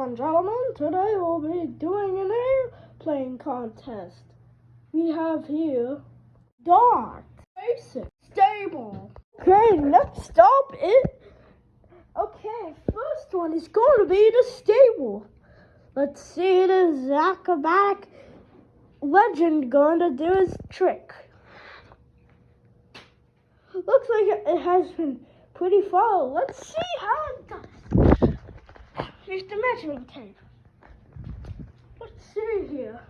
and gentlemen, today we'll be doing an airplane contest. We have here Dart, basic, stable. Okay, next up first one is going to be the stable. Let's see the acrobatic legend going to do his trick. Looks like it has been pretty far. Let's see how it does. Here's the measuring tape. Let's see here.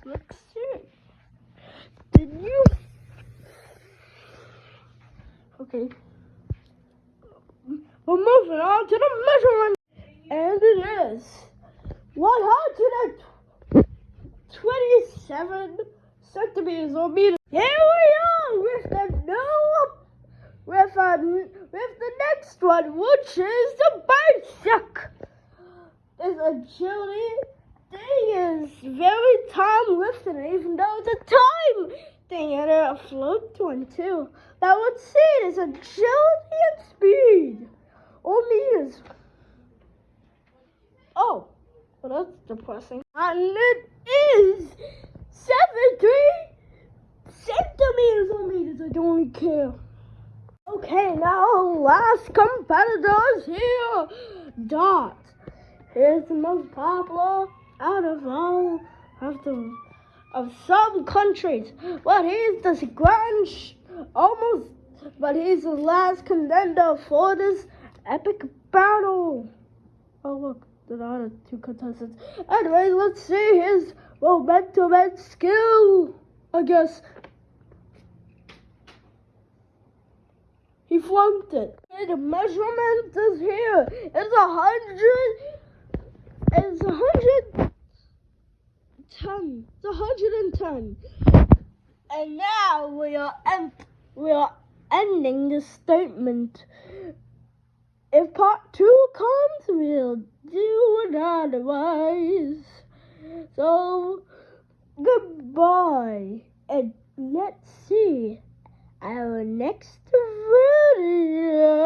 Let's see. Okay. We're moving on to the measurement. And it is 127 centimeters or meters. Here we are with the next one, which is the basic. This agility thing is very time lifting, even though it's a time thing, and a float one too. Now let's see it is agility and speed, or meters. Oh, well that's depressing. And it is 73 centimeters or meters. I don't really care. Okay, now last competitors here, Dart. Here's the most popular out of all of some countries. But he's the he's the last contender for this epic battle. Oh look, there are two contestants. Anyways, let's see his momentum and skill. I guess he flunked it. Okay, the measurement is here. It's 100 ton. It's 110. And now we are ending this statement. If part 2 comes, we'll do it otherwise. So goodbye, and let's see our next video.